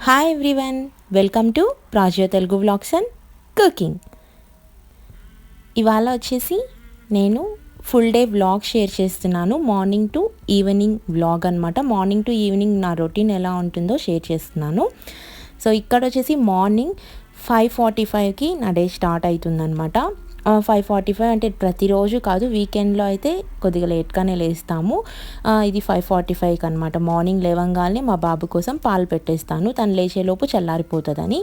Hi everyone, welcome to Prajyo Telugu vlogs and cooking. ఇవాళ వచ్చేసి నేను ఫుల్ డే వ్లాగ్ షేర్ చేస్తున్నాను. మార్నింగ్ టు ఈవినింగ్ వ్లాగ్ అనమాట. మార్నింగ్ టు ఈవినింగ్ నా రొటీన్ ఎలా ఉంటుందో షేర్ చేస్తున్నాను. సో ఇక్కడ వచ్చేసి మార్నింగ్ 5:45కి నా డే స్టార్ట్ అవుతుందన్నమాట. 5:45 అంటే ప్రతిరోజు కాదు, వీకెండ్లో అయితే కొద్దిగా లేట్గానే లేస్తాము. ఇది 5:45కి అనమాట. మార్నింగ్ లేవంగానే మా బాబు కోసం పాలు పెట్టేస్తాను. తను లేచేలోపు చల్లారిపోతుందని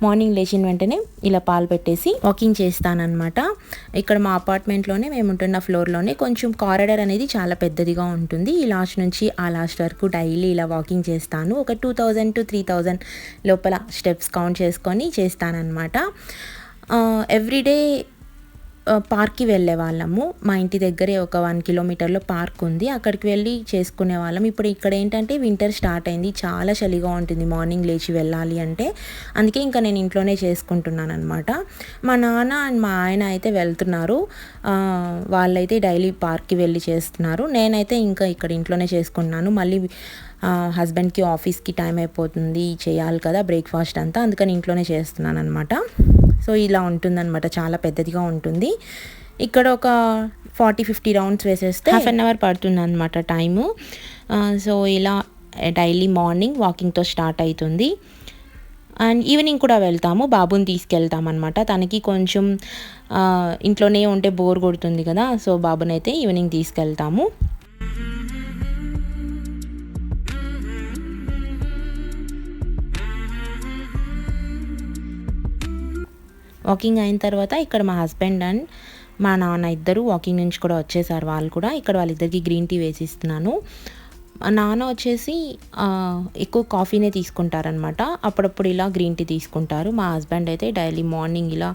మార్నింగ్ లేచిన వెంటనే ఇలా పాలు పెట్టేసి వాకింగ్ చేస్తానన్నమాట. ఇక్కడ మా అపార్ట్మెంట్లోనే మేము ఉంటున్న ఫ్లోర్లోనే కొంచెం కారిడార్ అనేది చాలా పెద్దదిగా ఉంటుంది. ఈ లాస్ట్ నుంచి ఆ లాస్ట్ వరకు డైలీ ఇలా వాకింగ్ చేస్తాను. ఒక 2000 to 3000 లోపల స్టెప్స్ కౌంట్ చేసుకొని చేస్తానన్నమాట. ఎవ్రీడే పార్క్కి వెళ్ళే వాళ్ళము. మా ఇంటి దగ్గరే ఒక 1 కిలోమీటర్లో పార్క్ ఉంది, అక్కడికి వెళ్ళి చేసుకునే వాళ్ళం. ఇప్పుడు ఇక్కడ ఏంటంటే వింటర్ స్టార్ట్ అయింది, చాలా చలిగా ఉంటుంది మార్నింగ్ లేచి వెళ్ళాలి అంటే. అందుకే ఇంకా నేను ఇంట్లోనే చేసుకుంటున్నాను అనమాట. మా నాన్న అండ్ మా ఆయన అయితే వెళ్తున్నారు, వాళ్ళైతే డైలీ పార్క్కి వెళ్ళి చేస్తున్నారు. నేనైతే ఇంకా ఇక్కడ ఇంట్లోనే చేసుకుంటున్నాను. మళ్ళీ హస్బెండ్కి ఆఫీస్కి టైం అయిపోతుంది, చేయాలి కదా బ్రేక్ఫాస్ట్ అంతా, అందుకని ఇంట్లోనే చేస్తున్నాను అనమాట. సో ఇలా ఉంటుందన్నమాట, చాలా పెద్దదిగా ఉంటుంది. ఇక్కడ ఒక 40-50 రౌండ్స్ వేసేస్తే హాఫ్ అన్ అవర్ పడుతుంది అనమాట టైము. సో ఇలా డైలీ మార్నింగ్ వాకింగ్తో స్టార్ట్ అవుతుంది. అండ్ ఈవినింగ్ కూడా వెళ్తాము, బాబుని తీసుకెళ్తాం అనమాట. తనకి కొంచెం ఇంట్లోనే ఉంటే బోర్ కొడుతుంది కదా, సో బాబుని అయితే ఈవినింగ్ తీసుకెళ్తాము. వాకింగ్ అయిన తర్వాత ఇక్కడ మా హస్బెండ్ అండ్ మా నాన్న ఇద్దరు వాకింగ్ నుంచి కూడా వచ్చేసారు. వాళ్ళు కూడా ఇక్కడ వాళ్ళిద్దరికి గ్రీన్ టీ వేసిస్తున్నాను. మా నాన్న వచ్చేసి ఎక్కువ కాఫీనే తీసుకుంటారనమాట, అప్పుడప్పుడు ఇలా గ్రీన్ టీ తీసుకుంటారు. మా హస్బెండ్ అయితే డైలీ మార్నింగ్ ఇలా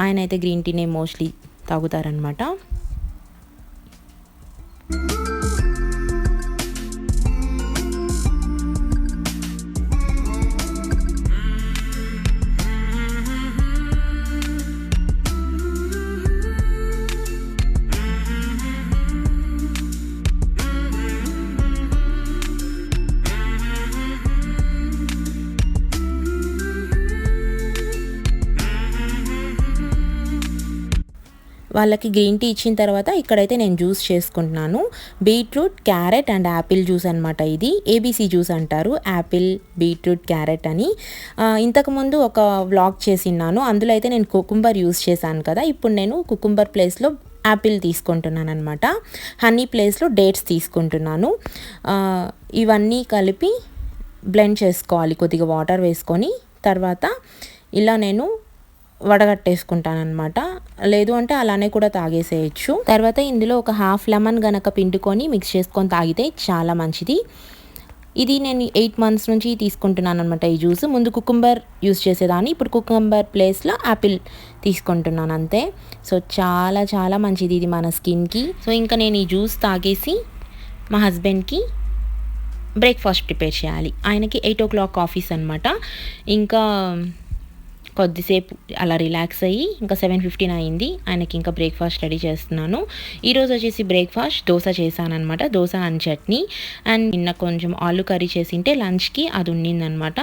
ఆయన అయితే గ్రీన్ టీనే మోస్ట్లీ తాగుతారనమాట. వాళ్ళకి గ్రీన్ టీ ఇచ్చిన తర్వాత ఇక్కడైతే నేను జ్యూస్ చేసుకుంటున్నాను. Beetroot, carrot and Apple juice అనమాట. ఇది ఏబీసీ జ్యూస్ అంటారు, యాపిల్, బీట్రూట్, క్యారెట్ అని. ఇంతకుముందు ఒక వ్లాగ్ చేసిన్నాను, అందులో అయితే నేను కుకుంబర్ యూస్ చేశాను కదా. ఇప్పుడు నేను కుకుంబర్ ప్లేస్లో యాపిల్ తీసుకుంటున్నాను అనమాట. హనీ ప్లేస్లో డేట్స్ తీసుకుంటున్నాను. ఇవన్నీ కలిపి బ్లెండ్ చేసుకోవాలి, కొద్దిగా వాటర్ వేసుకొని. తర్వాత ఇలా నేను వడగట్టేసుకుంటానమాట, లేదు అంటే అలానే కూడా తాగేసేయచ్చు. తర్వాత ఇందులో ఒక హాఫ్ లెమన్ గనక పిండుకొని మిక్స్ చేసుకొని తాగితే చాలా మంచిది. ఇది నేను 8 months నుంచి తీసుకుంటున్నాను అనమాట ఈ జ్యూస్. ముందు కుకుంబర్ యూస్ చేసేదాన్ని, ఇప్పుడు కుకుంబర్ ప్లేస్లో యాపిల్ తీసుకుంటున్నాను అంతే. సో చాలా చాలా మంచిది ఇది మన స్కిన్కి. సో ఇంకా నేను ఈ జ్యూస్ తాగేసి మా హస్బెండ్కి బ్రేక్ఫాస్ట్ ప్రిపేర్ చేయాలి. ఆయనకి 8 o'clock ఆఫీస్ అనమాట. ఇంకా కొద్దిసేపు అలా రిలాక్స్ అయ్యి ఇంకా 7:15 అయింది, ఆయనకి ఇంకా బ్రేక్ఫాస్ట్ రెడీ చేస్తున్నాను. ఈరోజు వచ్చేసి బ్రేక్ఫాస్ట్ దోశ చేశాను అనమాట, దోశ అండ్ చట్నీ. అండ్ నిన్న కొంచెం ఆలు కర్రీ చేసింటే లంచ్కి అది ఉండిందనమాట.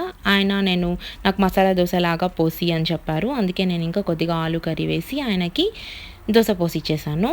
నాకు మసాలా దోశ లాగా పోసి అని చెప్పారు, అందుకే నేను ఇంకా కొద్దిగా ఆలు కర్రీ వేసి ఆయనకి దోశ పోసి ఇచ్చేసాను.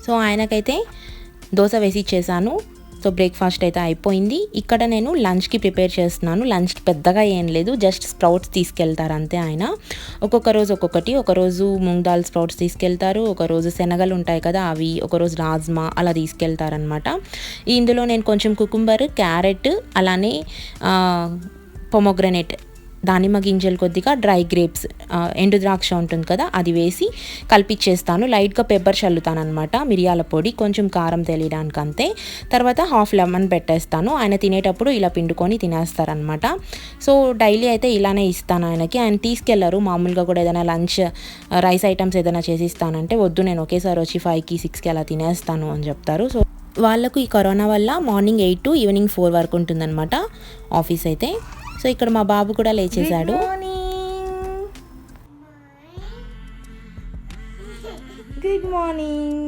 సో ఆయనకైతే దోశ వేసి ఇచ్చేసాను. సో బ్రేక్ఫాస్ట్ అయితే అయిపోయింది. ఇక్కడ నేను లంచ్కి ప్రిపేర్ చేస్తున్నాను. లంచ్ పెద్దగా ఏం లేదు, జస్ట్ స్ప్రౌట్స్ తీసుకెళ్తారు అంతే ఆయన. ఒక్కొక్క రోజు ఒక్కొక్కటి, ఒకరోజు మూంగ్ దాల్ స్ప్రౌట్స్ తీసుకెళ్తారు, ఒకరోజు శనగలు ఉంటాయి కదా అవి, ఒకరోజు రాజ్మా అలా తీసుకెళ్తారనమాట. ఇందులో నేను కొంచెం కుకుంబర్, క్యారెట్, అలానే పొమోగ్రనేట్ దానిమ్మ గింజలు, కొద్దిగా డ్రై గ్రేప్స్, ఎండు ద్రాక్ష ఉంటుంది కదా అది వేసి కలిపిచ్చేస్తాను. లైట్గా పెప్పర్ చల్లుతాను అనమాట, మిరియాల పొడి, కొంచెం కారం తెలియడానికి అంతే. తర్వాత హాఫ్ లెమన్ పెట్టేస్తాను. ఆయన తినేటప్పుడు ఇలా పిండుకొని తినేస్తారనమాట. సో డైలీ అయితే ఇలానే ఇస్తాను ఆయనకి. ఆయన తీసుకెళ్లరు. మామూలుగా కూడా ఏదైనా లంచ్ రైస్ ఐటమ్స్ ఏదైనా చేసి ఇస్తానంటే వద్దు, నేను ఒకేసారి వచ్చి 5కి 6కి అలా తినేస్తాను అని చెప్తారు. సో వాళ్ళకు ఈ కరోనా వల్ల మార్నింగ్ 8 to ఈవినింగ్ 4 వరకు ఉంటుందన్నమాట ఆఫీస్ అయితే. సో ఇక్కడ మా బాబు కూడా లేచేశాడు. Good morning.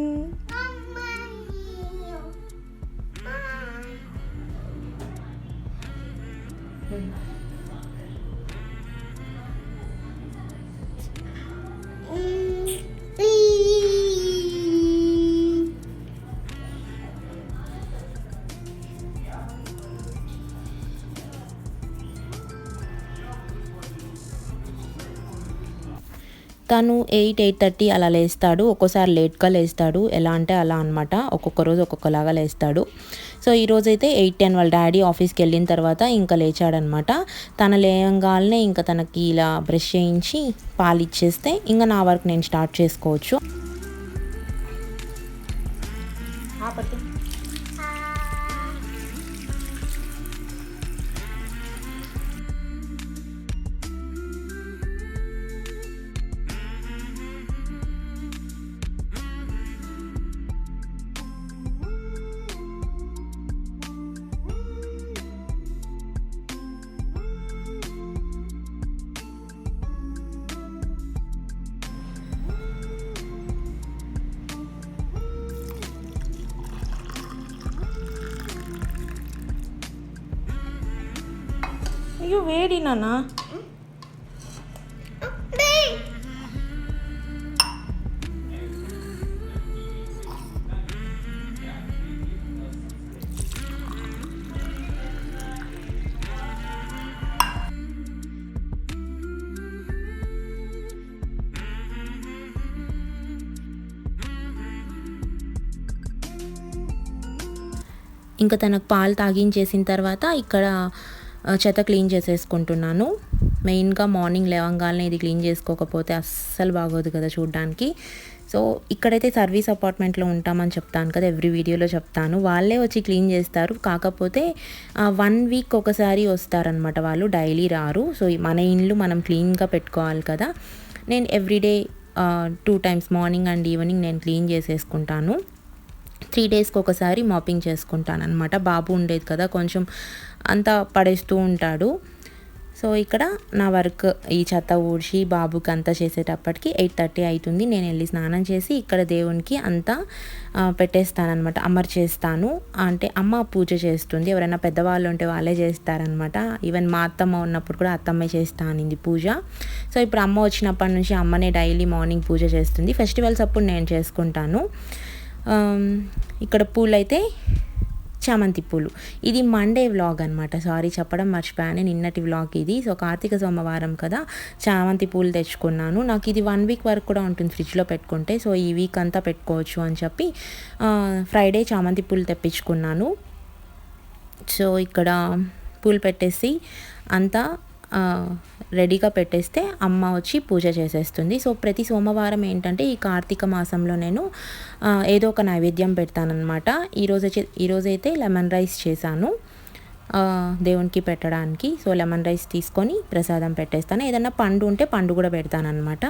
తను 8-8:30 అలా లేస్తాడు. ఒక్కోసారి లేట్గా లేస్తాడు, ఎలా అంటే అలా అనమాట. ఒక్కొక్క రోజు ఒక్కొక్కలాగా లేస్తాడు. సో ఈరోజైతే 8-10 వాళ్ళ డాడీ ఆఫీస్కి వెళ్ళిన తర్వాత ఇంకా లేచాడనమాట. తన లేవంగానే ఇంకా తనకి ఇలా బ్రష్ చేయించి పాలు ఇచ్చేస్తే ఇంకా నా వర్క్ నేను స్టార్ట్ చేసుకోవచ్చు. అయ్యో వేడి నాన్న. ఇంకా తనకు పాలు తాగించేసిన తర్వాత ఇక్కడ చెత్త క్లీన్ చేసేసుకుంటున్నాను. మెయిన్గా మార్నింగ్ లేవంగానే ఇది క్లీన్ చేసుకోకపోతే అస్సలు బాగోదు కదా చూడడానికి. సో ఇక్కడైతే సర్వీస్ అపార్ట్మెంట్లో ఉంటామని చెప్తాను కదా, ఎవ్రీ వీడియోలో చెప్తాను. వాళ్ళే వచ్చి క్లీన్ చేస్తారు, కాకపోతే 1 వీక్ ఒకసారి వస్తారనమాట వాళ్ళు, డైలీ రారు. సో మన ఇండ్లు మనం క్లీన్గా పెట్టుకోవాలి కదా. నేను everyday 2 times morning and evening నేను క్లీన్ చేసేసుకుంటాను. 3 daysకి ఒకసారి మాపింగ్ చేసుకుంటాను అనమాట. బాబు ఉండేది కదా, కొంచెం అంతా పడేస్తూ ఉంటాడు. సో ఇక్కడ నా వర్క్ ఈ చెత్త ఊడ్చి బాబుకి అంతా చేసేటప్పటికి 8:30 అవుతుంది. నేను వెళ్ళి స్నానం చేసి ఇక్కడ దేవునికి అంతా పెట్టేస్తానమాట, అమర్చేస్తాను. అంటే అమ్మ పూజ చేస్తుంది, ఎవరైనా పెద్దవాళ్ళు ఉంటే వాళ్ళే చేస్తారనమాట. ఈవెన్ మా అత్తమ్మ ఉన్నప్పుడు కూడా అత్తమ్మే చేస్తా అనింది పూజ. సో ఇప్పుడు అమ్మ వచ్చినప్పటి నుంచి అమ్మనే డైలీ మార్నింగ్ పూజ చేస్తుంది. ఫెస్టివల్స్ అప్పుడు నేను చేసుకుంటాను. ఇక్కడ పూలు అయితే చామంతి పూలు. ఇది మండే వ్లాగ్ అనమాట, సారీ చెప్పడం మర్చిపోయాను, నిన్నటి వ్లాగ్ ఇది. సో కార్తీక సోమవారం కదా, చామంతి పూలు తెచ్చుకున్నాను. నాకు ఇది 1 week వరకు కూడా ఉంటుంది ఫ్రిడ్జ్లో పెట్టుకుంటే. సో ఈ వీక్ అంతా పెట్టుకోవచ్చు అని చెప్పి ఫ్రైడే చామంతి పూలు తెప్పించుకున్నాను. సో ఇక్కడ పూలు పెట్టేసి అంతా రెడీగా పెట్టేస్తే అమ్మ వచ్చి పూజ చేసేస్తుంది. సో ప్రతి సోమవారం ఏంటంటే ఈ కార్తీక మాసంలో నేను ఏదో ఒక నైవేద్యం పెడతానమాట. ఈరోజైతే లెమన్ రైస్ చేశాను దేవునికి పెట్టడానికి. సో లెమన్ రైస్ తీసుకొని ప్రసాదం పెట్టేస్తాను. ఏదైనా పండు ఉంటే పండు కూడా పెడతానమాట.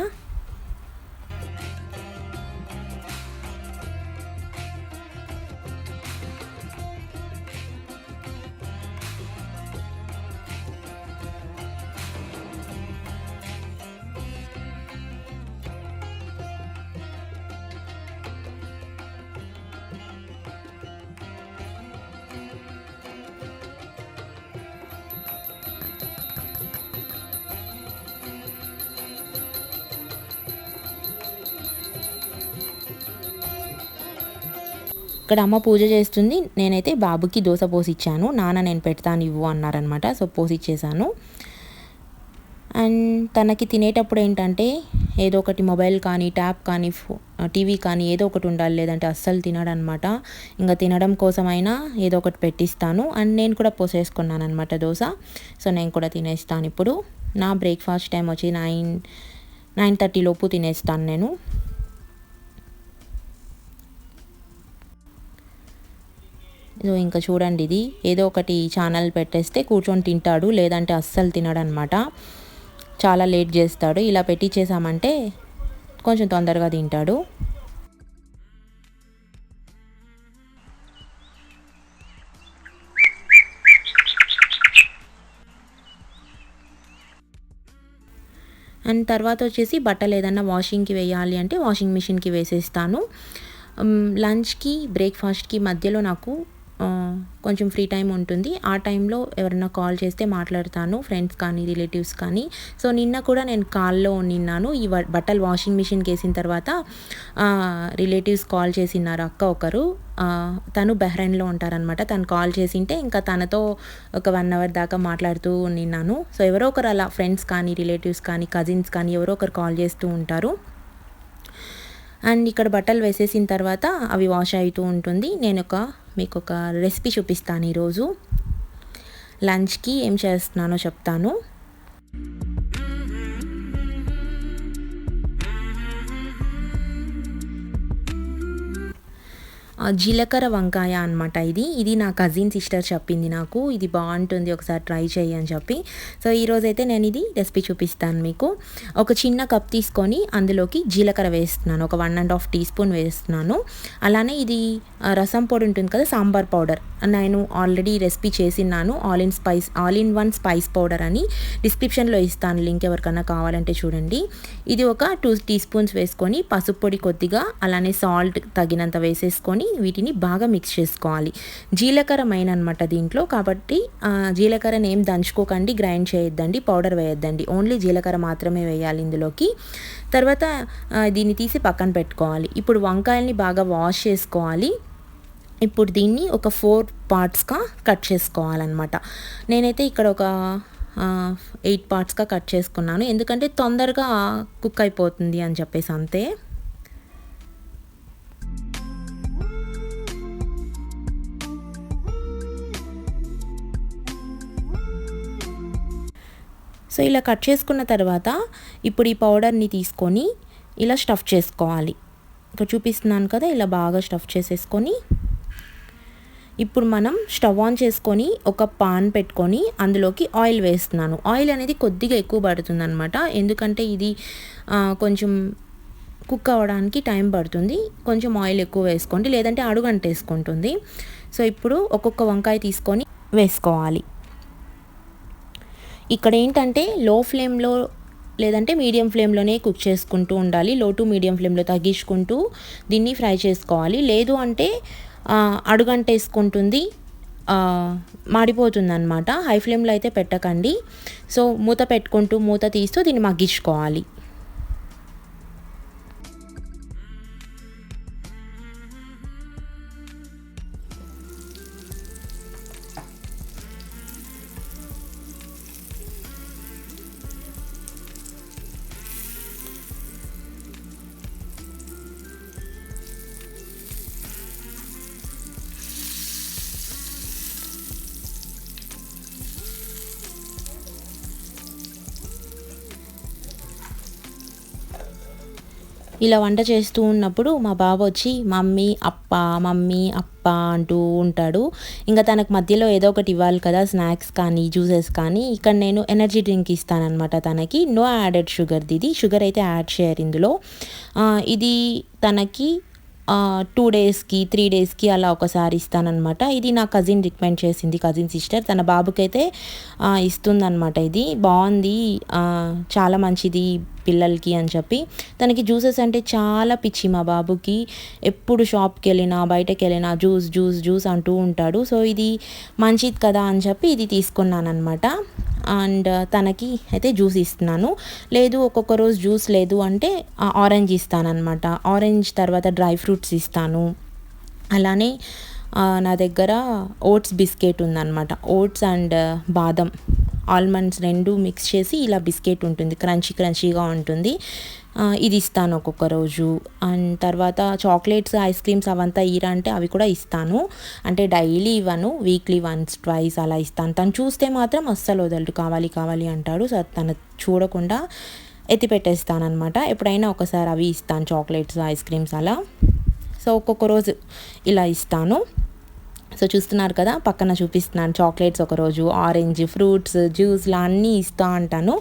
ఇక్కడ అమ్మ పూజ చేస్తుంది, నేనైతే బాబుకి దోశ పోసిచ్చాను. నాన్న నేను పెడతాను ఇవ్వు అన్నారనమాట. సో పోసిచ్చేసాను. అండ్ తనకి తినేటప్పుడు ఏంటంటే ఏదో ఒకటి మొబైల్ కానీ ట్యాబ్ కానీ టీవీ కానీ ఏదో ఒకటి ఉండాలి, లేదంటే అస్సలు తినడనమాట. ఇంకా తినడం కోసమైనా ఏదో ఒకటి పెట్టిస్తాను. అండ్ నేను కూడా పోసేసుకున్నాను అనమాట దోశ. సో నేను కూడా తినేస్తాను. ఇప్పుడు నా బ్రేక్ఫాస్ట్ టైం వచ్చి 9:30 లోపు తినేస్తాను నేను. సో ఇంకా చూడండి, ఇది ఏదో ఒకటి ఛానల్ పెట్టేస్తే కూర్చొని తింటాడు, లేదంటే అస్సలు తినడనమాట. చాలా లేట్ చేస్తాడు. ఇలా పెట్టించేసామంటే కొంచెం తొందరగా తింటాడు. అండ్ తర్వాత వచ్చేసి బట్టలు ఏదన్నా వాషింగ్కి వేయాలి అంటే వాషింగ్ మిషన్కి వేసేస్తాను. లంచ్కి బ్రేక్ఫాస్ట్కి మధ్యలో నాకు కొంచెం ఫ్రీ టైం ఉంటుంది. ఆ టైంలో ఎవరైనా కాల్ చేస్తే మాట్లాడతాను, ఫ్రెండ్స్ కానీ రిలేటివ్స్ కానీ. సో నిన్న కూడా నేను కాల్లో నిన్నాను. ఈ బట్టలు వాషింగ్ మిషన్కి వేసిన తర్వాత రిలేటివ్స్ కాల్ చేసినారు. అక్క ఒకరు, తను బహ్రెయిన్లో ఉంటారనమాట. తను కాల్ చేసింటే ఇంకా తనతో ఒక 1 అవర్ దాకా మాట్లాడుతూ నిన్నాను. సో ఎవరో ఒకరు అలా ఫ్రెండ్స్ కానీ రిలేటివ్స్ కానీ కజిన్స్ కానీ ఎవరో ఒకరు కాల్ చేస్తూ ఉంటారు. అండ్ ఇక్కడ బట్టలు వేసేసిన తర్వాత అవి వాష్ అవుతూ ఉంటుంది. నేను మీకు ఒక రెసిపీ చూపిస్తాను. ఈరోజు లంచ్కి ఏం చేస్తున్నానో చెప్తాను. జీలకర్ర వంకాయ అనమాట. ఇది నా కజిన్ సిస్టర్ చెప్పింది నాకు, ఇది బాగుంటుంది ఒకసారి ట్రై చేయి అని చెప్పి. సో ఈరోజైతే నేను ఇది రెసిపీ చూపిస్తాను మీకు. ఒక చిన్న కప్ తీసుకొని అందులోకి జీలకర్ర వేస్తున్నాను, ఒక 1.5 టీ స్పూన్ వేస్తున్నాను. అలానే ఇది రసం పొడి ఉంటుంది కదా, సాంబార్ పౌడర్, నేను ఆల్రెడీ రెసిపీ చేసినాను. All in one spice powder అని డిస్క్రిప్షన్లో ఇస్తాను లింక్, ఎవరికన్నా కావాలంటే చూడండి. ఇది ఒక 2 టీ స్పూన్స్ వేసుకొని పసుపు పొడి కొద్దిగా, అలానే సాల్ట్ తగినంత వేసేసుకొని వీటిని బాగా మిక్స్ చేసుకోవాలి. జీలకర్ర మెయిన్ అనమాట దీంట్లో, కాబట్టి జీలకర్రని ఏం దంచుకోకండి, గ్రైండ్ చేయొద్దండి, పౌడర్ వేయొద్దండి, ఓన్లీ జీలకర్ర మాత్రమే వేయాలి ఇందులోకి. తర్వాత దీన్ని తీసి పక్కన పెట్టుకోవాలి. ఇప్పుడు వంకాయల్ని బాగా వాష్ చేసుకోవాలి. ఇప్పుడు దీన్ని ఒక 4 పార్ట్స్గా కట్ చేసుకోవాలన్నమాట. నేనైతే ఇక్కడ ఒక 8 పార్ట్స్గా కట్ చేసుకున్నాను, ఎందుకంటే తొందరగా కుక్ అయిపోతుంది అని చెప్పేసి అంతే. సో ఇలా కట్ చేసుకున్న తర్వాత ఇప్పుడు ఈ పౌడర్ని తీసుకొని ఇలా స్టఫ్ చేసుకోవాలి. ఇక్కడ చూపిస్తున్నాను కదా, ఇలా బాగా స్టఫ్ చేసేసుకొని ఇప్పుడు మనం స్టవ్ ఆన్ చేసుకొని ఒక పాన్ పెట్టుకొని అందులోకి ఆయిల్ వేస్తున్నాను. ఆయిల్ అనేది కొద్దిగా ఎక్కువ పడుతుందన్నమాట, ఎందుకంటే ఇది కొంచెం కుక్ అవ్వడానికి టైం పడుతుంది. కొంచెం ఆయిల్ ఎక్కువ వేసుకోండి, లేదంటే అడుగంటేసుకుంటుంది. సో ఇప్పుడు ఒక్కొక్క వంకాయ తీసుకొని వేసుకోవాలి. ఇక్కడ ఏంటంటే లో ఫ్లేమ్లో లేదంటే మీడియం ఫ్లేమ్లోనే కుక్ చేసుకుంటూ ఉండాలి. లో టు మీడియం ఫ్లేమ్లో తగ్గించుకుంటూ దీన్ని ఫ్రై చేసుకోవాలి. లేదు అంటే అడుగంటేసుకుంటుంది, మాడిపోతుంది అనమాట. హై ఫ్లేమ్లో అయితే పెట్టకండి. సో మూత పెట్టుకుంటూ మూత తీస్తూ దీన్ని మగ్గించుకోవాలి. ఇలా వంట చేస్తూ ఉన్నప్పుడు మా బాబు వచ్చి మమ్మీ అప్ప అంటూ ఉంటాడు. ఇంకా తనకు మధ్యలో ఏదో ఒకటి ఇవ్వాలి కదా, స్నాక్స్ కానీ జ్యూసెస్ కానీ. ఇక్కడ నేను ఎనర్జీ డ్రింక్ ఇస్తానన్నమాట తనకి. నో యాడెడ్ షుగర్, ఇది షుగర్ అయితే యాడ్ చేయరు ఇందులో. ఇది తనకి 2 డేస్కి 3 డేస్కి అలా ఒకసారి ఇస్తానన్నమాట. ఇది నా కజిన్ రికమెండ్ చేసింది, కజిన్ సిస్టర్. తన బాబుకైతే ఇస్తుందన్నమాట. ఇది బాగుంది, చాలా మంచిది పిల్లలకి అని చెప్పి. తనకి జ్యూసెస్ అంటే చాలా పిచ్చి మా బాబుకి. ఎప్పుడు షాప్కి వెళ్ళినా బయటకు వెళ్ళినా జ్యూస్ అంటూ ఉంటాడు. సో ఇది మంచిది కదా అని చెప్పి ఇది తీసుకున్నాను అనమాట. అండ్ తనకి అయితే జ్యూస్ ఇస్తున్నాను. లేదు ఒక్కొక్క రోజు జ్యూస్ లేదు అంటే ఆరెంజ్ ఇస్తానన్నమాట. ఆరెంజ్ తర్వాత డ్రై ఫ్రూట్స్ ఇస్తాను. అలానే నా దగ్గర ఓట్స్ బిస్కెట్ ఉందన్నమాట. ఓట్స్ అండ్ బాదం ఆల్మండ్స్ 2 మిక్స్ చేసి ఇలా బిస్కెట్ ఉంటుంది, క్రంచీగా ఉంటుంది. ఇది ఇస్తాను ఒక్కొక్క రోజు. అండ్ తర్వాత చాక్లెట్స్, ఐస్ క్రీమ్స్ అవంతా ఇయ్యరా అంటే అవి కూడా ఇస్తాను. అంటే డైలీ ఇవ్వను, వీక్లీ వన్స్ ట్వైస్ అలా ఇస్తాను. తను చూస్తే మాత్రం అస్సలు వదలడు, కావాలి అంటాడు. సో తను చూడకుండా ఎత్తి పెట్టేస్తానమాట. ఎప్పుడైనా ఒకసారి అవి ఇస్తాను, చాక్లెట్స్, ఐస్ క్రీమ్స్ అలా. సో ఒక్కొక్క రోజు ఇలా ఇస్తాను. సో చూస్తున్నారు కదా, పక్కన చూపిస్తున్నాను. చాక్లెట్స్ ఒకరోజు, ఆరెంజ్, ఫ్రూట్స్, జ్యూస్లా అన్నీ ఇస్తూ ఉంటాను.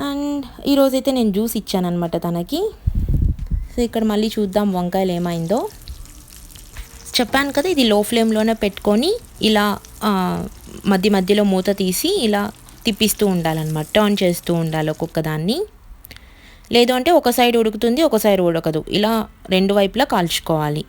అండ్ ఈరోజైతే నేను జ్యూస్ ఇచ్చానమాట తనకి. సో ఇక్కడ మళ్ళీ చూద్దాం వంకాయలు ఏమైందో. చెప్పాను కదా, ఇది లో ఫ్లేమ్లోనే పెట్టుకొని ఇలా మధ్యలో మూత తీసి ఇలా తిప్పిస్తూ ఉండాలన్నమాట, టర్న్ చేస్తూ ఉండాలి ఒక్కొక్క దాన్ని. లేదు అంటే ఒక సైడ్ ఉడుకుతుంది, ఒక సైడ్ ఉడకదు. ఇలా 2 వైపులా కాల్చుకోవాలి.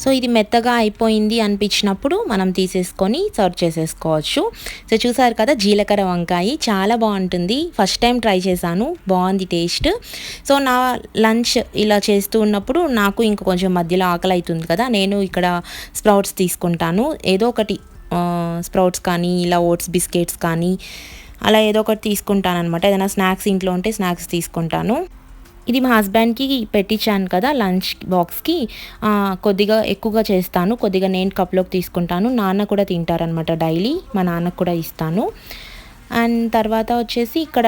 సో ఇది మెత్తగా అయిపోయింది అనిపించినప్పుడు మనం తీసేసుకొని సర్వ్ చేసేసుకోవచ్చు. సో చూసారు కదా, జీలకర్ర వంకాయ చాలా బాగుంటుంది. ఫస్ట్ టైం ట్రై చేశాను, బాగుంది టేస్ట్. సో నా లంచ్ ఇలా చేస్తూ ఉన్నప్పుడు నాకు ఇంక కొంచెం మధ్యలో ఆకలి అవుతుంది కదా, నేను ఇక్కడ స్ప్రౌట్స్ తీసుకుంటాను. ఏదో ఒకటి స్ప్రౌట్స్ కానీ ఇలా ఓట్స్ బిస్కెట్స్ కానీ అలా ఏదో ఒకటి తీసుకుంటాను అనమాట. ఏదైనా స్నాక్స్ ఇంట్లో ఉంటే స్నాక్స్ తీసుకుంటాను. ఇది మా హస్బెండ్కి పెట్టించాను కదా లంచ్ బాక్స్కి, కొద్దిగా ఎక్కువగా చేస్తాను, కొద్దిగా నేను కప్లోకి తీసుకుంటాను. నాన్న కూడా తింటారనమాట డైలీ, మా నాన్నకు కూడా ఇస్తాను. అండ్ తర్వాత వచ్చేసి ఇక్కడ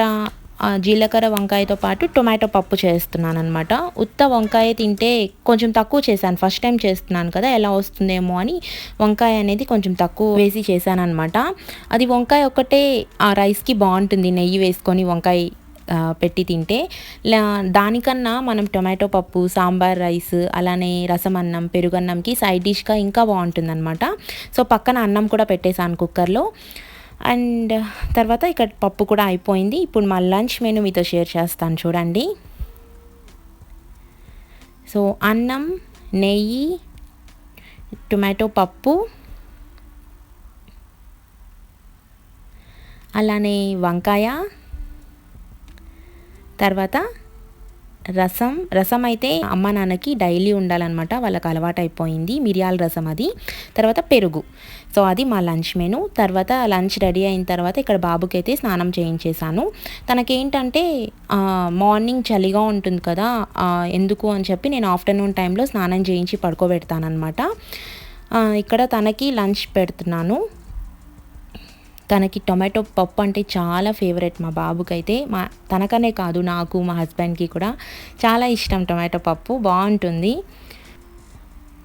జీలకర్ర వంకాయతో పాటు టొమాటో పప్పు చేస్తున్నాను అనమాట. ఉత్త వంకాయ తింటే కొంచెం తక్కువ చేశాను, ఫస్ట్ టైం చేస్తున్నాను కదా ఎలా వస్తుందేమో అని వంకాయ అనేది కొంచెం తక్కువ వేసి చేశాను అనమాట. అది వంకాయ ఒక్కటే ఆ రైస్కి బాగుంటుంది, నెయ్యి వేసుకొని వంకాయ పెట్టి తింటే. దానికన్నా మనం టొమాటో పప్పు, సాంబార్ రైస్, అలానే రసం అన్నం, పెరుగన్నంకి సైడ్ డిష్గా ఇంకా బాగుంటుంది అనమాట. సో పక్కన అన్నం కూడా పెట్టేశాను కుక్కర్లో. అండ్ తర్వాత ఇక్కడ పప్పు కూడా అయిపోయింది. ఇప్పుడు మా లంచ్ మెనూ మీతో షేర్ చేస్తాను చూడండి. సో అన్నం, నెయ్యి, టొమాటో పప్పు, అలానే వంకాయ, తర్వాత రసం అయితే అమ్మ నాన్నకి డైలీ ఉండాలన్నమాట, వాళ్ళకి అలవాటు అయిపోయింది, మిరియాల రసం అది. తర్వాత పెరుగు. సో అది మా లంచ్ మెనూ. తర్వాత లంచ్ రెడీ అయిన తర్వాత ఇక్కడ బాబుకి అయితే స్నానం చేయించేసాను. తనకేంటంటే మార్నింగ్ చలిగా ఉంటుంది కదా, ఎందుకు అని చెప్పి నేను ఆఫ్టర్నూన్ టైంలో స్నానం చేయించి పడుకోబెడతానమాట. ఇక్కడ తనకి లంచ్ పెడుతున్నాను. తనకి టొమాటో పప్పు అంటే చాలా ఫేవరెట్ మా బాబుకైతే. తనకనే కాదు, నాకు, మా హస్బెండ్కి కూడా చాలా ఇష్టం టొమాటో పప్పు, బాగుంటుంది.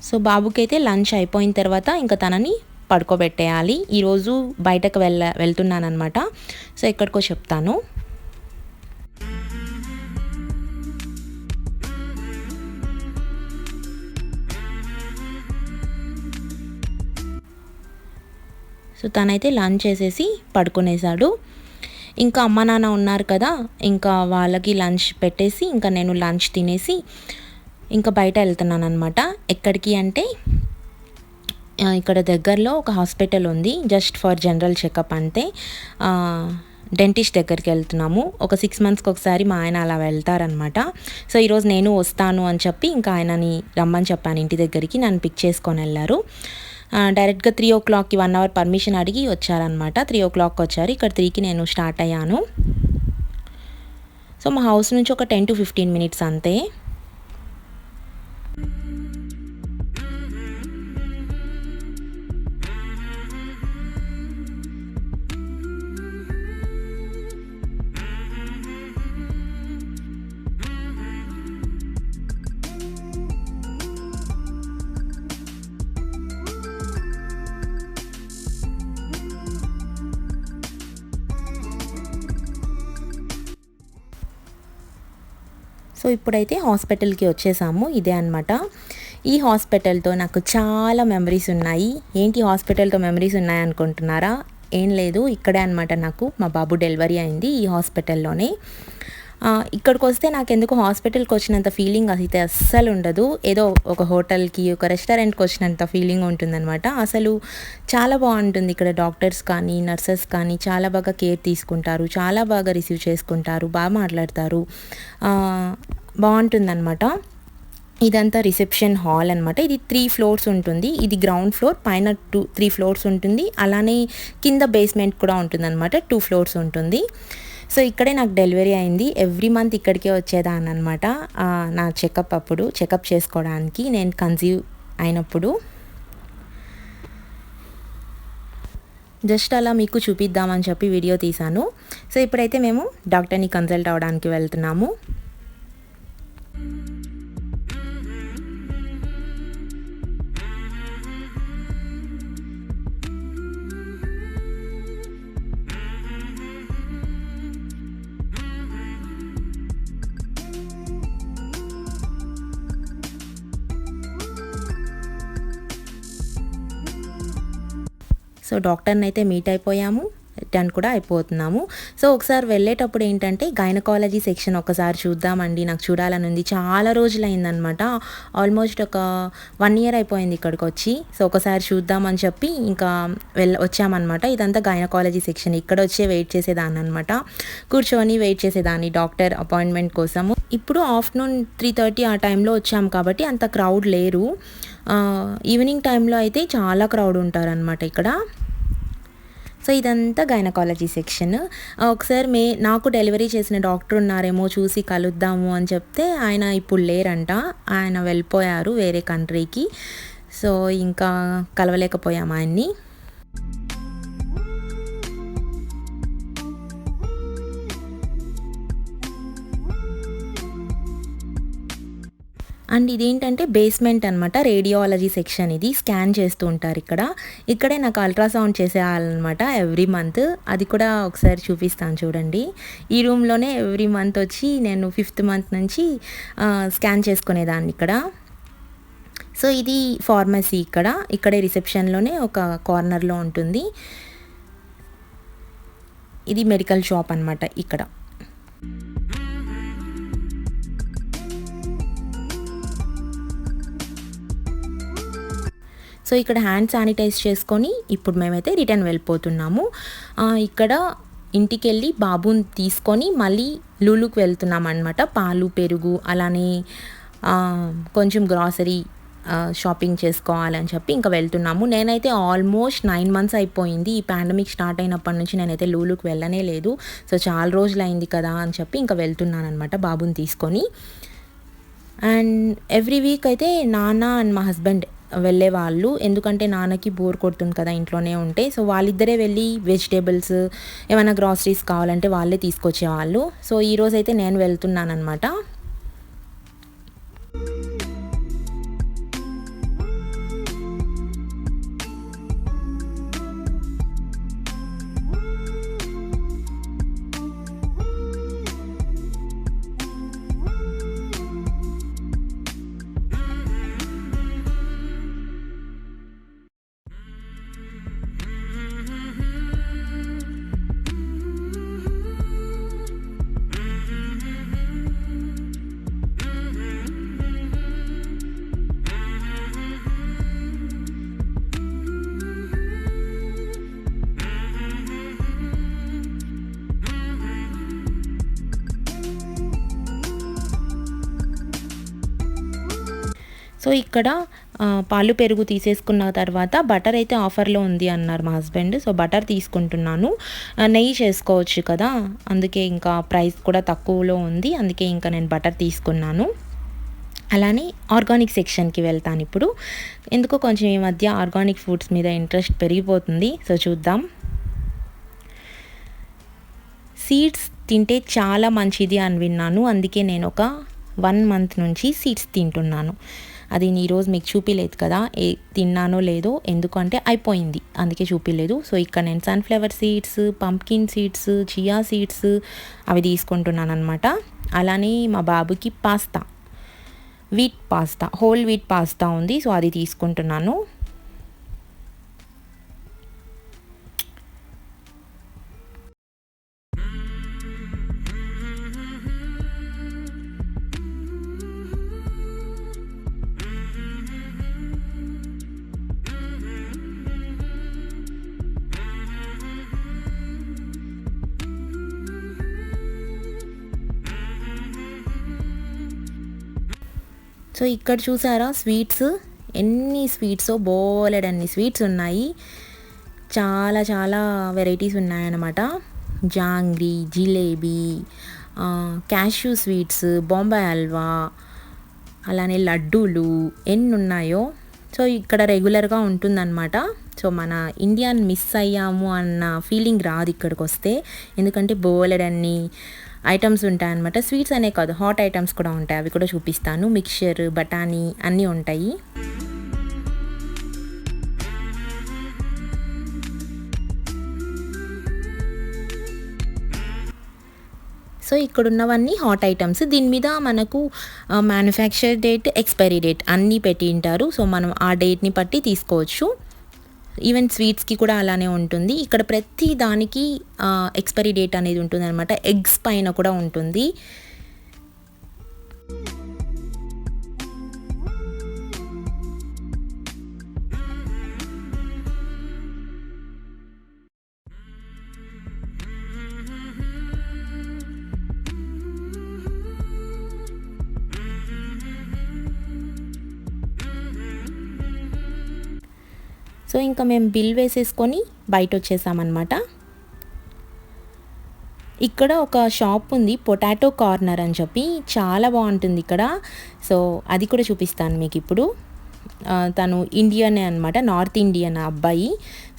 సో బాబుకి అయితే లంచ్ అయిపోయిన తర్వాత ఇంకా తనని పడుకోబెట్టేయాలి. ఈరోజు బయటకు వెళ్తున్నాను అనమాట. సో ఎక్కడికో చెప్తాను. సో తనైతే లంచ్ చేసేసి పడుకునేసాడు. ఇంకా అమ్మ నాన్న ఉన్నారు కదా, ఇంకా వాళ్ళకి లంచ్ పెట్టేసి ఇంకా నేను లంచ్ తినేసి ఇంకా బయట వెళ్తున్నాను అనమాట. ఎక్కడికి అంటే ఇక్కడ దగ్గరలో ఒక హాస్పిటల్ ఉంది, జస్ట్ ఫర్ జనరల్ చెకప్ అంతే. డెంటిస్ట్ దగ్గరికి వెళ్తున్నాము. ఒక 6 monthsకి ఒకసారి మా ఆయన అలా వెళ్తారనమాట. సో ఈరోజు నేను వస్తాను అని చెప్పి ఇంకా ఆయనని రమ్మని చెప్పాను ఇంటి దగ్గరికి. నన్ను పిక్ చేసుకొని వెళ్ళారు. డైరెక్ట్గా 3 o'clockకి 1 hour పర్మిషన్ అడిగి వచ్చారనమాట. 3 o'clock వచ్చారు. ఇక్కడ 3కి నేను స్టార్ట్ అయ్యాను. సో మా హౌస్ నుంచి ఒక 10 to 15 minutes అంతే. సో ఇప్పుడైతే హాస్పిటల్కి వచ్చేసాము. ఇదే అనమాట. ఈ హాస్పిటల్తో నాకు చాలా మెమరీస్ ఉన్నాయి. ఏంటి హాస్పిటల్తో మెమరీస్ ఉన్నాయి అనుకుంటున్నారా? ఏం లేదు, ఇక్కడే అనమాట నాకు మా బాబు డెలివరీ అయింది, ఈ హాస్పిటల్లోనే. ఇక్కడికి వస్తే నాకెందుకు హాస్పిటల్కి వచ్చినంత ఫీలింగ్ అయితే అస్సలు ఉండదు. ఏదో ఒక హోటల్కి, ఒక రెస్టారెంట్కి వచ్చినంత ఫీలింగ్ ఉంటుందన్నమాట. అసలు చాలా బాగుంటుంది ఇక్కడ. డాక్టర్స్ కానీ, నర్సెస్ కానీ చాలా బాగా కేర్ తీసుకుంటారు, చాలా బాగా రిసీవ్ చేసుకుంటారు, బాగా మాట్లాడతారు, బాగుంటుందన్నమాట. ఇదంతా రిసెప్షన్ హాల్ అనమాట. ఇది 3 ఫ్లోర్స్ ఉంటుంది. ఇది గ్రౌండ్ ఫ్లోర్, పైన 3 ఫ్లోర్స్ ఉంటుంది. అలానే కింద బేస్మెంట్ కూడా ఉంటుందన్నమాట. 2 ఫ్లోర్స్ ఉంటుంది. సో ఇక్కడే నాకు డెలివరీ అయింది. ఎవ్రీ మంత్ ఇక్కడికే వచ్చేదాన్ని అనమాట. నా చెకప్ చేసుకోవడానికి నేను కన్సీవ్ అయినప్పుడు. జస్ట్ అలా మీకు చూపిద్దామని చెప్పి వీడియో తీశాను. సో ఇప్పుడైతే మేము డాక్టర్ని కన్సల్ట్ అవ్వడానికి వెళ్తున్నాము. సో డాక్టర్ని అయితే మీట్ అయిపోయాము, రిటర్న్ కూడా అయిపోతున్నాము. సో ఒకసారి వెళ్ళేటప్పుడు ఏంటంటే గైనకాలజీ సెక్షన్ ఒకసారి చూద్దామండి, నాకు చూడాలని ఉంది. చాలా రోజులు అయిందనమాట, ఆల్మోస్ట్ ఒక 1 year అయిపోయింది ఇక్కడికి వచ్చి. సో ఒకసారి చూద్దామని చెప్పి ఇంకా వచ్చామన్నమాట. ఇదంతా గైనకాలజీ సెక్షన్. ఇక్కడ వచ్చే వెయిట్ చేసేదాన్ని అనమాట, కూర్చొని వెయిట్ చేసేదాన్ని డాక్టర్ అపాయింట్మెంట్ కోసము. ఇప్పుడు ఆఫ్టర్నూన్ 3:30 ఆ టైంలో వచ్చాము కాబట్టి అంత క్రౌడ్ లేరు. ఈవినింగ్ టైంలో అయితే చాలా క్రౌడ్ ఉంటారనమాట ఇక్కడ. సో ఇదంతా గైనకాలజీ సెక్షన్. ఒకసారి నాకు డెలివరీ చేసిన డాక్టర్ ఉన్నారేమో, చూసి కలుద్దాము అని చెప్తే ఆయన ఇప్పుడు లేరంట, ఆయన వెళ్ళిపోయారు వేరే కంట్రీకి. సో ఇంకా కలవలేకపోయాము ఆయన్ని. అండ్ ఇదేంటంటే బేస్మెంట్ అనమాట, రేడియాలజీ సెక్షన్. ఇది స్కాన్ చేస్తూ ఉంటారు ఇక్కడే నాకు అల్ట్రాసౌండ్ చేసేయాలన్నమాట ఎవ్రీ మంత్. అది కూడా ఒకసారి చూపిస్తాను చూడండి. ఈ రూమ్లోనే ఎవ్రీ మంత్ వచ్చి నేను 5th month నుంచి స్కాన్ చేసుకునేదాన్ని ఇక్కడ. సో ఇది ఫార్మసీ. ఇక్కడే రిసెప్షన్లోనే ఒక కార్నర్లో ఉంటుంది. ఇది మెడికల్ షాప్ అనమాట ఇక్కడ. సో ఇక్కడ హ్యాండ్ శానిటైజ్ చేసుకొని ఇప్పుడు మేమైతే రిటర్న్ వెళ్ళిపోతున్నాము. ఇక్కడ ఇంటికి వెళ్ళి బాబుని తీసుకొని మళ్ళీ లూలుకి వెళ్తున్నాం అనమాట. పాలు, పెరుగు, అలానే కొంచెం గ్రాసరీ షాపింగ్ చేసుకోవాలని చెప్పి ఇంకా వెళ్తున్నాము. నేనైతే ఆల్మోస్ట్ 9 months అయిపోయింది. ఈ పాండమిక్ స్టార్ట్ అయినప్పటి నుంచి నేనైతే లూలుకి వెళ్ళనే లేదు. సో చాలా రోజులు అయింది కదా అని చెప్పి ఇంకా వెళ్తున్నాను అనమాట బాబుని తీసుకొని. అండ్ ఎవ్రీ వీక్ అయితే నాన్న అండ్ మా హస్బెండ్ వెళ్ళేవాళ్ళు, ఎందుకంటే నాన్నకి బోర్ కొడుతుంది కదా ఇంట్లోనే ఉంటే. సో వాళ్ళిద్దరే వెళ్ళి వెజిటేబుల్స్, ఏమైనా గ్రాసరీస్ కావాలంటే వాళ్ళే తీసుకొచ్చేవాళ్ళు. సో ఈరోజైతే నేను వెళ్తున్నాను అనమాట. సో ఇక్కడ పాలు, పెరుగు తీసేసుకున్న తర్వాత బటర్ అయితే ఆఫర్లో ఉంది అన్నారు మా హస్బెండ్. సో బటర్ తీసుకుంటున్నాను. నెయ్యి చేసుకోవచ్చు కదా, అందుకే ఇంకా ప్రైస్ కూడా తక్కువలో ఉంది, అందుకే ఇంకా నేను బటర్ తీసుకున్నాను. అలానే ఆర్గానిక్ సెక్షన్కి వెళ్తాను ఇప్పుడు. ఎందుకో కొంచెం ఈ మధ్య ఆర్గానిక్ ఫుడ్స్ మీద ఇంట్రెస్ట్ పెరిగిపోతుంది. సో చూద్దాం. సీడ్స్ తింటే చాలా మంచిది అని విన్నాను, అందుకే నేను ఒక 1 month నుంచి సీడ్స్ తింటున్నాను. అది ఈరోజు మీకు చూపిలేదు కదా తిన్నానో లేదో, ఎందుకంటే అయిపోయింది, అందుకే చూపిలేదు. సో ఇక్కడ నేను sunflower seeds, pumpkin seeds, chia seeds అవి తీసుకుంటున్నాను అనమాట. అలానే మా బాబుకి pasta, wheat pasta, whole wheat pasta ఉంది, సో అది తీసుకుంటున్నాను. సో ఇక్కడ చూసారా స్వీట్స్, ఎన్ని స్వీట్స్, బోలెడన్ని స్వీట్స్ ఉన్నాయి. చాలా చాలా వెరైటీస్ ఉన్నాయన్నమాట. జాంగ్రీ, జిలేబీ, క్యాష్యూ స్వీట్స్, బొంబాయి హల్వా, అలానే లడ్డూలు ఎన్ని ఉన్నాయో. సో ఇక్కడ రెగ్యులర్గా ఉంటుందన్నమాట. సో మన ఇండియాని మిస్ అయ్యాము అన్న ఫీలింగ్ రాదు ఇక్కడికి వస్తే, ఎందుకంటే బోలెడన్ని ఐటమ్స్ ఉంటాయన్నమాట. స్వీట్స్ అనే కాదు, హాట్ ఐటమ్స్ కూడా ఉంటాయి, అవి కూడా చూపిస్తాను. మిక్చర్, బఠానీ అన్నీ ఉంటాయి. సో ఇక్కడ ఉన్నవన్నీ హాట్ ఐటమ్స్. దీని మీద మనకు మ్యానుఫ్యాక్చర్ డేట్, ఎక్స్పైరీ డేట్ అన్నీ పెట్టి ఉంటారు. సో మనం ఆ డేట్ని బట్టి తీసుకోవచ్చు. ఈవెన్ స్వీట్స్కి కూడా అలానే ఉంటుంది. ఇక్కడ ప్రతి దానికి ఎక్స్పైరీ డేట్ అనేది ఉంటుంది అనమాట. ఎగ్స్ పైన కూడా ఉంటుంది. సో ఇంకా మేము బిల్ వేసేసుకొని బయట వచ్చేసామన్నమాట. ఇక్కడ ఒక షాప్ ఉంది, పొటాటో కార్నర్ అని చెప్పి, చాలా బాగుంటుంది ఇక్కడ. సో అది కూడా చూపిస్తాను మీకు ఇప్పుడు. తను ఇండియనే అనమాట, నార్త్ ఇండియన్ అబ్బాయి.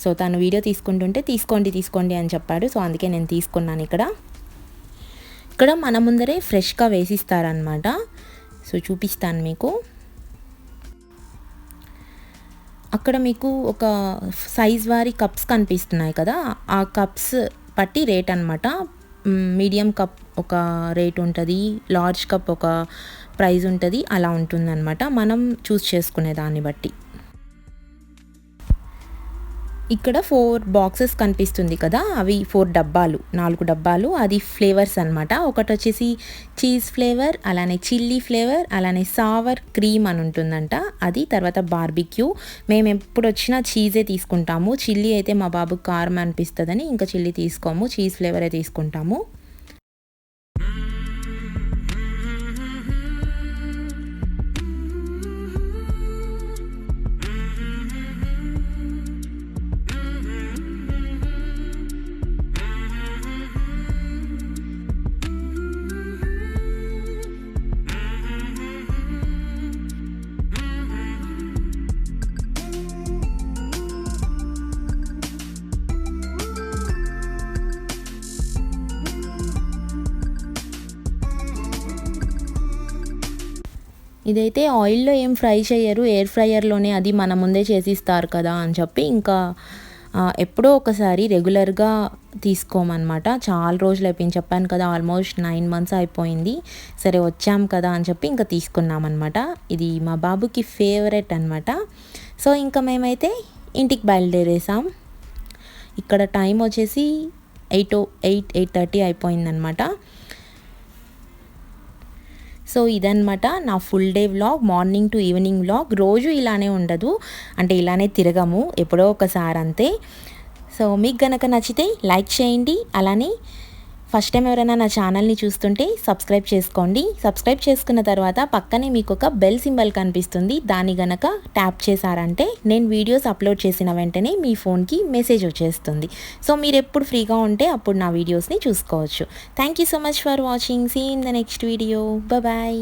సో తను వీడియో తీసుకుంటుంటే తీసుకోండి అని చెప్పాడు. సో అందుకే నేను తీసుకున్నాను. ఇక్కడ మన ముందరే ఫ్రెష్గా వేసిస్తారనమాట. సో చూపిస్తాను మీకు. అక్కడ మీకు ఒక సైజ్ వారి కప్స్ కనిపిస్తున్నాయి కదా, ఆ కప్స్ పట్టి రేట్ అనమాట. మీడియం కప్ ఒక రేట్ ఉంటుంది, లార్జ్ కప్ ఒక ప్రైస్ ఉంటుంది, అలా ఉంటుందన్నమాట. మనం చూస్ చేసుకునే దాన్ని బట్టి. ఇక్కడ 4 బాక్సెస్ కనిపిస్తుంది కదా, అవి 4 డబ్బాలు, 4 డబ్బాలు. అది ఫ్లేవర్స్ అనమాట. ఒకటి వచ్చేసి చీజ్ ఫ్లేవర్, అలానే చిల్లీ ఫ్లేవర్, అలానే సావర్ క్రీమ్ అని ఉంటుందంట అది. తర్వాత బార్బిక్యూ. మేము ఎప్పుడు వచ్చినా చీజే తీసుకుంటాము. చిల్లీ అయితే మా బాబుకి కారం అనిపిస్తుందని ఇంకా చిల్లీ తీసుకోము, చీజ్ ఫ్లేవరే తీసుకుంటాము. ఇదైతే ఆయిల్లో ఏం ఫ్రై చేయరు, ఎయిర్ ఫ్రైయర్లోనే, అది మన ముందే చేసిస్తారు కదా అని చెప్పి ఇంకా ఎప్పుడో ఒకసారి రెగ్యులర్గా తీసుకోమన్నమాట. చాలా రోజులు అయిపోయింది, చెప్పాను కదా, ఆల్మోస్ట్ 9 months అయిపోయింది. సరే వచ్చాం కదా అని చెప్పి ఇంకా తీసుకున్నామన్నమాట. ఇది మా బాబుకి ఫేవరెట్ అనమాట. సో ఇంకా మేమైతే ఇంటికి బయలుదేరేసాం. ఇక్కడ టైం వచ్చేసి 8:30 అయిపోయిందనమాట. సో ఇదన్నమాట నా full day vlog, morning to evening vlog. రోజు ఇలానే ఉండదు, అంటే ఇలానే తిరగము, ఎప్పుడో ఒకసారి అంతే. సో మీకు గనక నచ్చితే లైక్ చేయండి, అలానే ఫస్ట్ టైం ఎవరైనా నా ఛానల్ని చూస్తుంటే సబ్స్క్రైబ్ చేసుకోండి. సబ్స్క్రైబ్ చేసుకున్న తర్వాత పక్కనే మీకు ఒక బెల్ సింబల్ కనిపిస్తుంది, దాన్ని గనక ట్యాప్ చేశారంటే నేను వీడియోస్ అప్లోడ్ చేసిన వెంటనే మీ ఫోన్కి మెసేజ్ వచ్చేస్తుంది. సో మీరు ఎప్పుడు ఫ్రీగా ఉంటే అప్పుడు నా వీడియోస్ని చూసుకోవచ్చు. Thank you so much for watching. See in the next video. Bye.